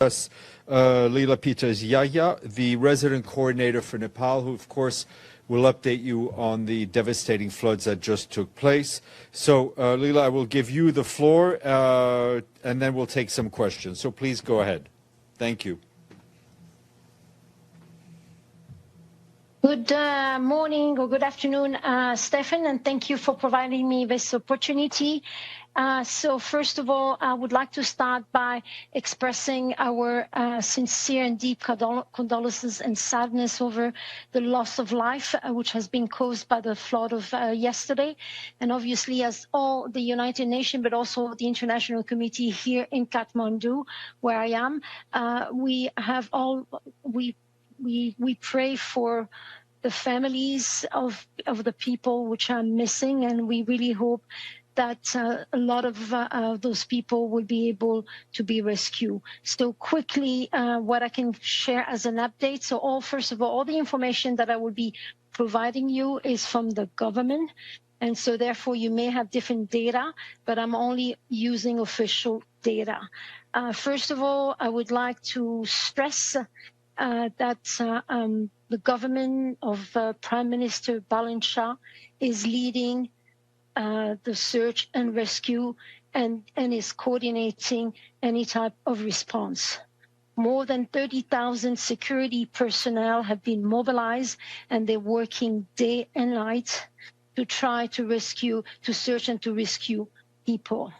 us Leela Peters Yahya, the resident coordinator for Nepal, who, of course, will update you on the devastating floods that just took place. So, Leela, I will give you the floor, and then we'll take some questions. So please go ahead. Thank you. Good morning or good afternoon, Stefan, and thank you for providing me this opportunity. So first of all, I would like to start by expressing our sincere and deep condolences and sadness over the loss of life, which has been caused by the flood of yesterday. And obviously, as all the United Nations, but also the international community here in Kathmandu, where I am, we pray for the families of the people which are missing, and we really hope that a lot of those people will be able to be rescued. So quickly, what I can share as an update. So first of all the information that I will be providing you is from the government. And so therefore you may have different data, but I'm only using official data. First of all, I would like to stress that the government of Prime Minister Balin Shah is leading the search and rescue and is coordinating any type of response. More than 30,000 security personnel have been mobilized, and they're working day and night to try to rescue, to search and to rescue people.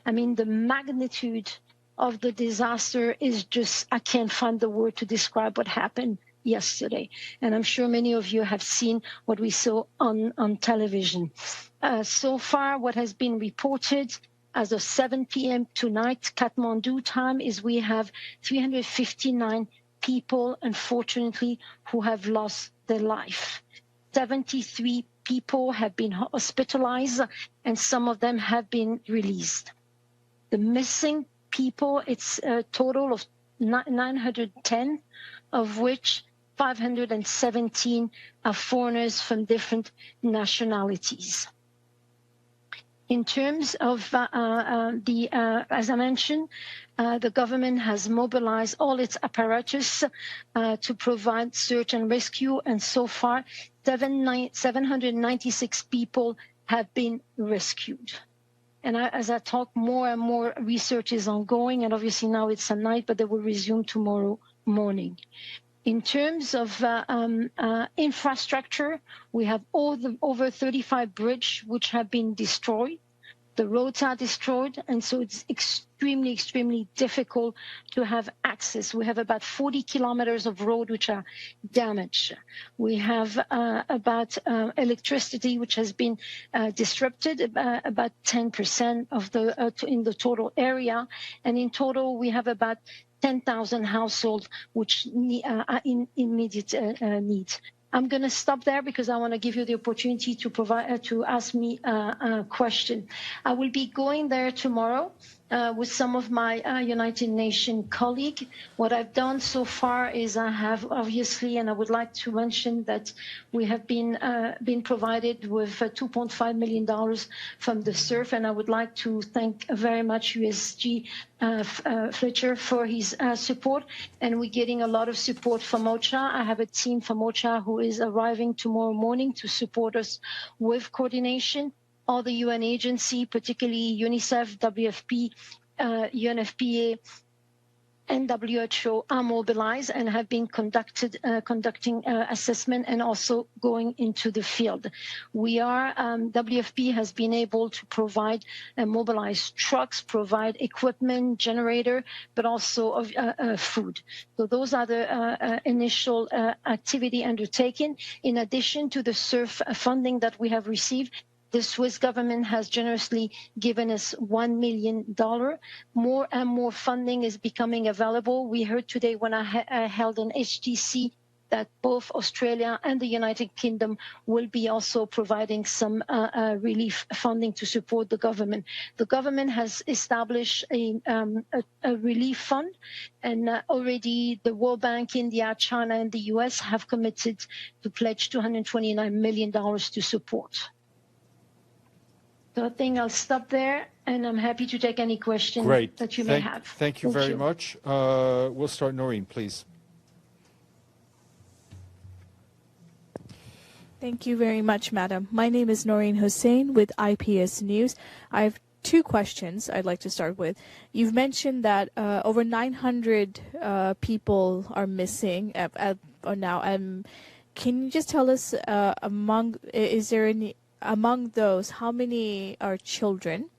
I mean, the magnitude of the disaster is just, I can't find the word to describe what happened yesterday. And I'm sure many of you have seen what we saw on television. So far, what has been reported as of 7 p.m. tonight, Kathmandu time, is we have 359 people, unfortunately, who have lost their life. 73 people have been hospitalized, and some of them have been released. The missing people, it's a total of 910, of which 517 are foreigners from different nationalities. In terms of as I mentioned, the government has mobilized all its apparatus to provide search and rescue, and so far 796 people have been rescued. And as I talk, more and more research is ongoing, and obviously now it's at night, but they will resume tomorrow morning. In terms of infrastructure, we have over 35 bridges which have been destroyed. The roads are destroyed, and so it's extremely, extremely difficult to have access. We have about 40 kilometers of road which are damaged. We have about electricity which has been disrupted, about 10% of in the total area, and in total we have about 10,000 households which are in immediate need. I'm going to stop there because I want to give you the opportunity to ask me a question. I will be going there tomorrow with some of my United Nations colleagues. What I've done so far is I have obviously, and I would like to mention that we have been provided with $2.5 million from the SURF, and I would like to thank very much USG Fletcher for his support, and we're getting a lot of support from OCHA. I have a team from OCHA who is arriving tomorrow morning to support us with coordination. All the UN agency, particularly UNICEF, WFP, UNFPA, and WHO are mobilized and have been conducting assessment and also going into the field. WFP has been able to provide and mobilize trucks, provide equipment, generator, but also food. So those are the initial activity undertaken. In addition to the SURF funding that we have received, the Swiss government has generously given us $1 million. More and more funding is becoming available. We heard today when I held an HTC that both Australia and the United Kingdom will be also providing some relief funding to support the government. The government has established a relief fund, and already the World Bank, India, China, and the US have committed to pledge $229 million to support. So I think I'll stop there, And I'm happy to take any question that you may have. Thank you very much. We'll start, Noreen, please. Thank you very much, Madam. My name is Noreen Hussein with IPS News. I have two questions I'd like to start with. You've mentioned that over 900 people are missing now. Can you just tell us among those, how many are children?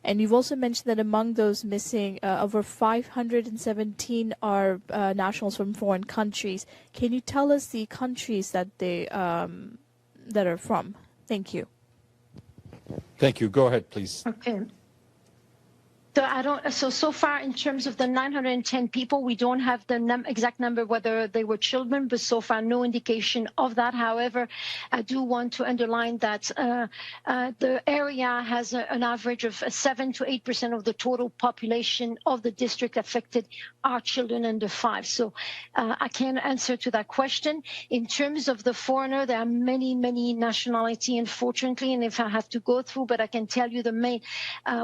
And you've also mentioned that among those missing, over 517 are nationals from foreign countries. Can you tell us the countries that they that are from? Thank you. Thank you. Go ahead, please. Okay. So far in terms of the 910 people, we don't have the exact number whether they were children, but so far no indication of that. However, I do want to underline that the area has an average of 7 to 8% of the total population of the district affected are children under 5. So I can't answer to that question. In terms of the foreigner, there are many nationalities, unfortunately, and if I have to go through, but I can tell you the main,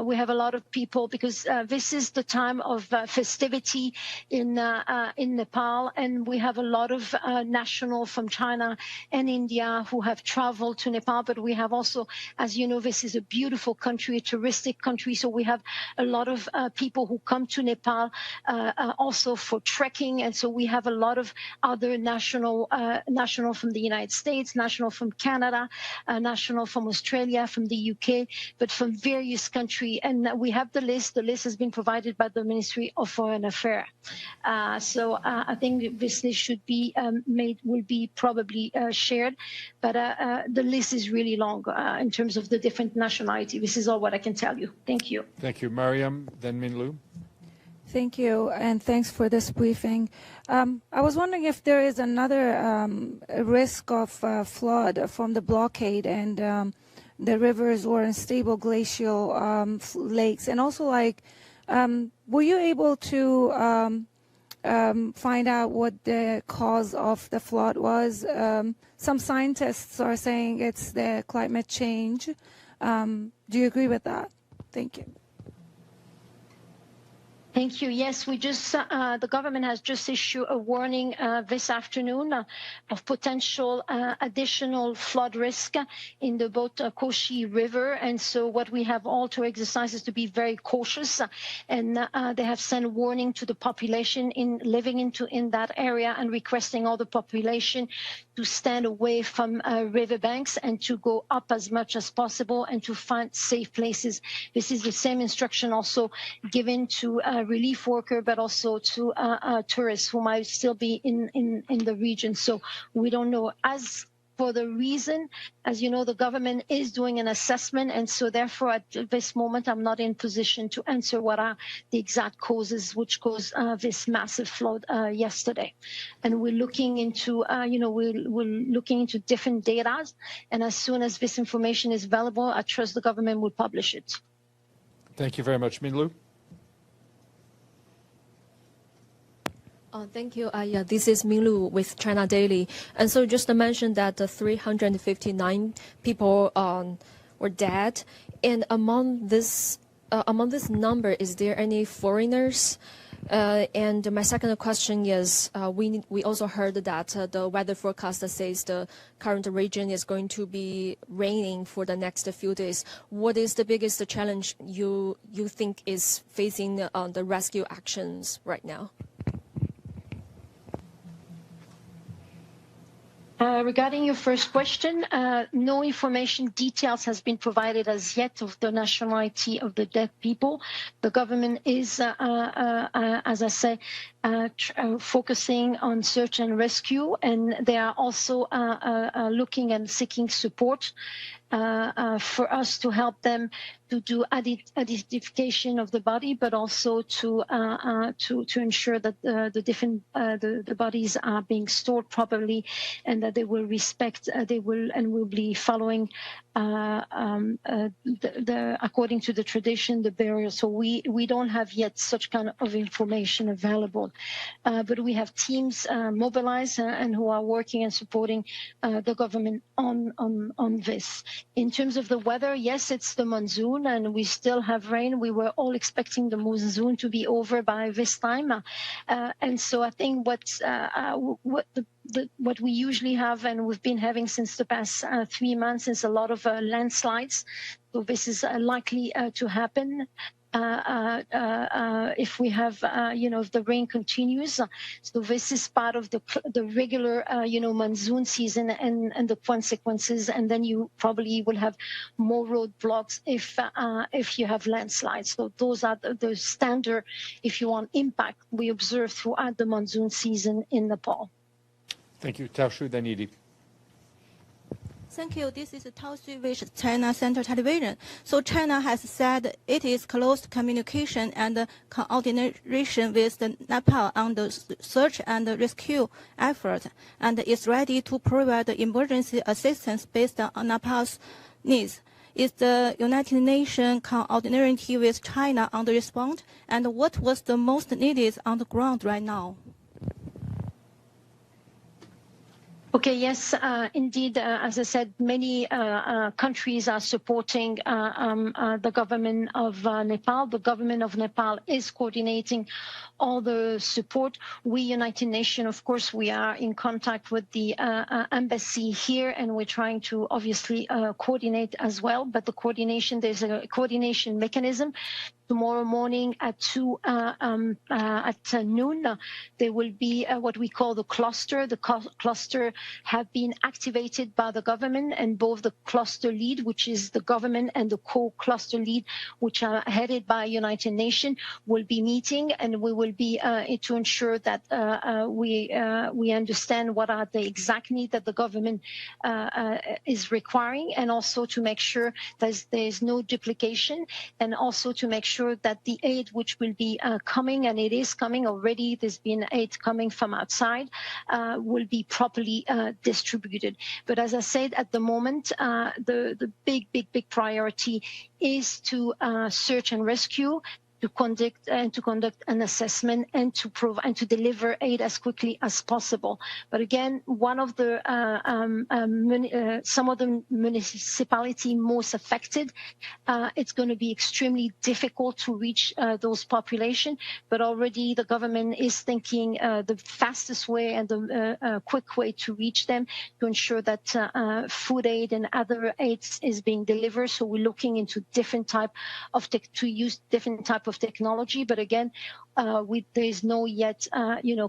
we have a lot of people because this is the time of festivity in Nepal, and we have a lot of nationals from China and India who have traveled to Nepal. But we have also, as you know, this is a beautiful country, a touristic country, so we have a lot of people who come to Nepal also for trekking, and so we have a lot of other national from the United States, national from Canada, national from Australia, from the UK, but from various countries, and we have the list. The list has been provided by the Ministry of Foreign Affairs. So I think this list should be will be probably shared, but the list is really long in terms of the different nationalities. This is all what I can tell you. Thank you. Thank you. Mariam, then Minlu. Thank you, and thanks for this briefing. I was wondering if there is another risk of flood from the blockade and the rivers or unstable glacial lakes, and also were you able to find out what the cause of the flood was? Some scientists are saying it's the climate change. Do you agree with that? Thank you. Thank you. Yes, we just the government has just issued a warning this afternoon of potential additional flood risk in the both Koshi River, and so what we have all to exercise is to be very cautious, and they have sent a warning to the population living in that area and requesting all the population to stand away from riverbanks and to go up as much as possible and to find safe places. This is the same instruction also given to relief worker, but also to tourists who might still be in the region. So we don't know. As for the reason, as you know, the government is doing an assessment, and so therefore at this moment I'm not in position to answer what are the exact causes which caused this massive flood yesterday. And we're looking into, we're looking into different data, and as soon as this information is available, I trust the government will publish it. Thank you very much. Minlu. Thank you. Yeah, this is Minlu with China Daily. And so just to mention that 359 people were dead. And among this number, is there any foreigners? And my second question is, we also heard that the weather forecast says the current region is going to be raining for the next few days. What is the biggest challenge you think is facing the rescue actions right now? Regarding your first question, no information details has been provided as yet of the nationality of the dead people. The government is, as I say, focusing on search and rescue, and they are also looking and seeking support for us to help them to do identification of the body, but also to ensure that the bodies are being stored properly, and that they will respect, will be following according to the tradition, the burial. So we don't have yet such kind of information available, but we have teams mobilized and who are working and supporting the government on this. In terms of the weather, yes, it's the monsoon, and we still have rain. We were all expecting the monsoon to be over by this time, and so I think what we usually have, and we've been having since the past 3 months, is a lot of landslides. So this is likely to happen if we have, if the rain continues. So this is part of the regular, monsoon season and the consequences. And then you probably will have more roadblocks if you have landslides. So those are the standard, if you want, impact we observe throughout the monsoon season in Nepal. Thank you. Tao Shu, then Edie. Thank you. This is Tao Shu with China Central Television. So China has said it is close communication and coordination with Nepal on the search and rescue effort, and is ready to provide emergency assistance based on Nepal's needs. Is the United Nations coordinating with China on the response? And what was the most needed on the ground right now? Okay, yes, indeed, as I said, many countries are supporting the government of Nepal. The government of Nepal is coordinating all the support. We, United Nations, of course, we are in contact with the embassy here, and we're trying to obviously coordinate as well. But the coordination, there's a coordination mechanism. Tomorrow morning at noon, there will be what we call the cluster. The cluster have been activated by the government, and both the cluster lead, which is the government, and the co-cluster lead, which are headed by United Nations, will be meeting, and we will be to ensure that we understand what are the exact needs that the government is requiring, and also to make sure that there's no duplication, and also to make sure that the aid which will be coming, and it is coming already, there's been aid coming from outside, will be properly distributed. But as I said, at the moment, the big priority is to search and rescue, to conduct an assessment, and to deliver aid as quickly as possible. But again, one of the some of the municipalities most affected, it's going to be extremely difficult to reach those populations. But already the government is thinking the fastest way and the quick way to reach them, to ensure that food aid and other aids is being delivered. So we're looking into different type of different type of technology, but again, there is no yet,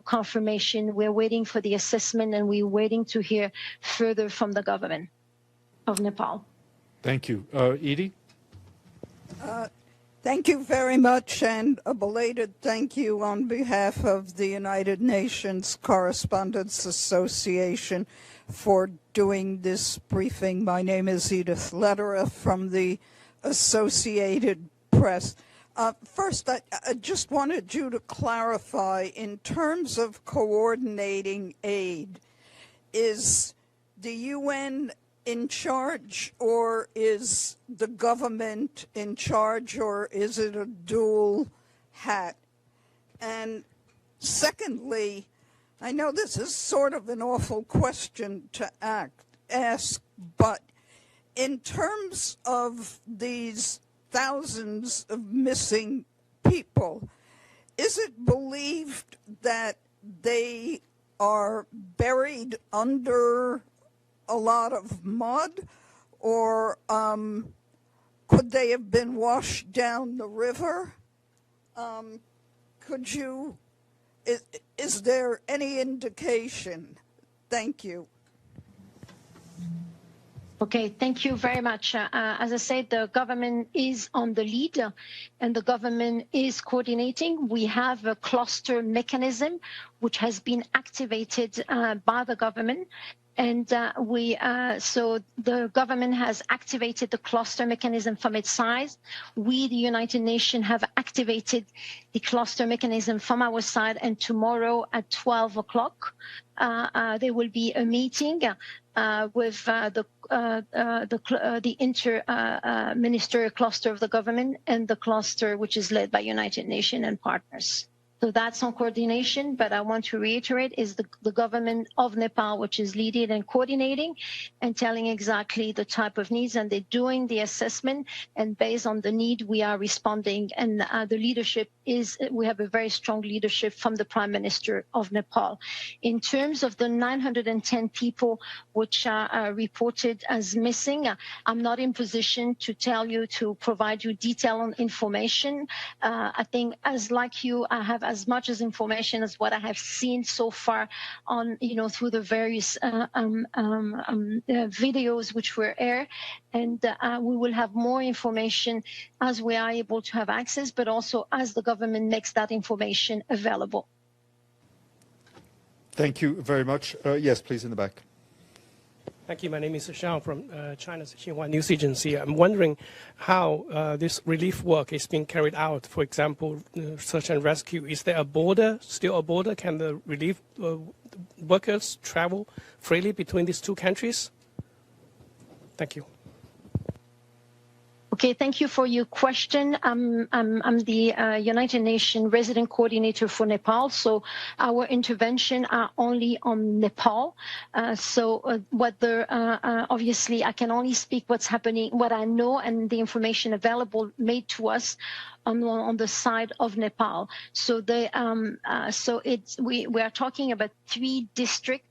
confirmation. We're waiting for the assessment, and we're waiting to hear further from the government of Nepal. Thank you. Edie? Thank you very much, and a belated thank you on behalf of the United Nations Correspondents Association for doing this briefing. My name is Edith Lederer from the Associated Press. First, I just wanted you to clarify, in terms of coordinating aid, is the UN in charge, or is the government in charge, or is it a dual hat? And secondly, I know this is sort of an awful question to ask, but in terms of these thousands of missing people, is it believed that they are buried under a lot of mud, or could they have been washed down the river? Is there any indication? Thank you. Okay, thank you very much. As I said, the government is on the lead, and the government is coordinating. We have a cluster mechanism which has been activated by the government. And so the government has activated the cluster mechanism from its side. We, the United Nations, have activated the cluster mechanism from our side. And tomorrow at 12 o'clock, there will be a meeting with the the inter-ministerial cluster of the government and the cluster which is led by United Nations and partners. So that's on coordination, but I want to reiterate is the government of Nepal, which is leading and coordinating and telling exactly the type of needs, and they're doing the assessment, and based on the need, we are responding. And the leadership is, we have a very strong leadership from the Prime Minister of Nepal. In terms of the 910 people which are reported as missing, I'm not in position to tell you, to provide you detailed information. I think as like you, I have as much as information as what I have seen so far on, through the various videos which were aired. And we will have more information as we are able to have access, but also as the government makes that information available. Thank you very much. Yes, please, in the back. Thank you. My name is Xiao from China's Xinhua News Agency. I'm wondering how this relief work is being carried out. For example, search and rescue. Is there a border, still a border? Can the relief workers travel freely between these two countries? Thank you. Okay, thank you for your question. I'm the United Nations resident coordinator for Nepal, so our intervention are only on Nepal. Obviously, I can only speak what's happening, what I know, and the information available made to us on the side of Nepal. So we are talking about 3 districts,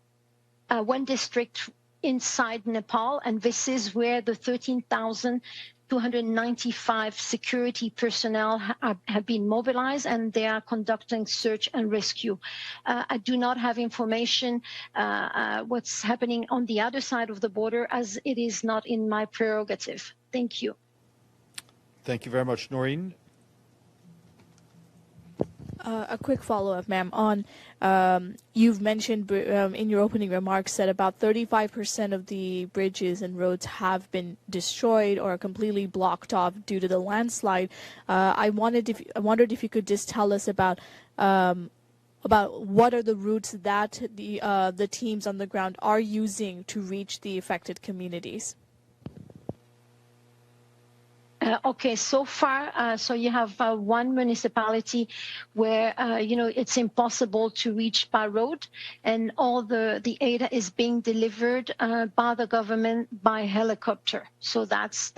1 district inside Nepal, and this is where the 13,295 security personnel have been mobilized, and they are conducting search and rescue. I do not have information what's happening on the other side of the border, as it is not in my prerogative. Thank you. Thank you very much. Noreen? A quick follow-up, ma'am, on you've mentioned in your opening remarks that about 35% of the bridges and roads have been destroyed or completely blocked off due to the landslide. I wondered if you could just tell us about what are the routes that the teams on the ground are using to reach the affected communities. Okay, so far, so you have 1 municipality where, it's impossible to reach by road, and all the aid is being delivered by the government by helicopter. So that's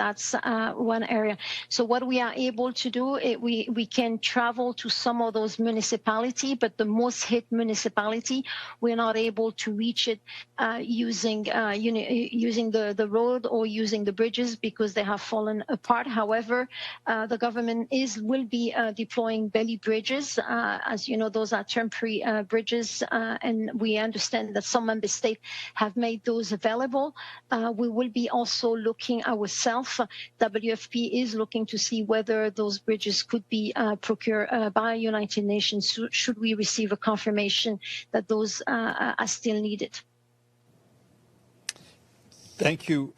one area. So what we are able to do, we can travel to some of those municipalities, but the most hit municipality, we're not able to reach it using the road or using the bridges because they have fallen apart. However, the government will be deploying belly bridges. As you know, those are temporary bridges, and we understand that some member states have made those available. We will be also looking ourselves. WFP is looking to see whether those bridges could be procured by United Nations should we receive a confirmation that those are still needed. Thank you.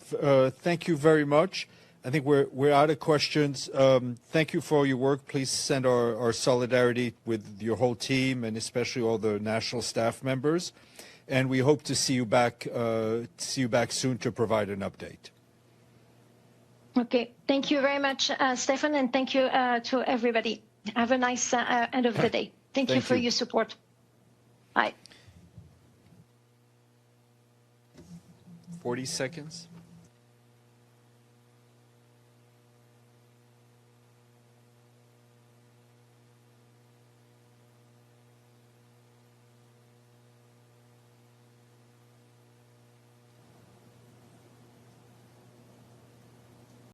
Thank you very much. I think we're out of questions. Thank you for all your work. Please send our solidarity with your whole team and especially all the national staff members. And we hope to see you back soon to provide an update. Okay. Thank you very much, Stefan, and thank you to everybody. Have a nice end of the day. Thank you for your support. Bye. 40 seconds.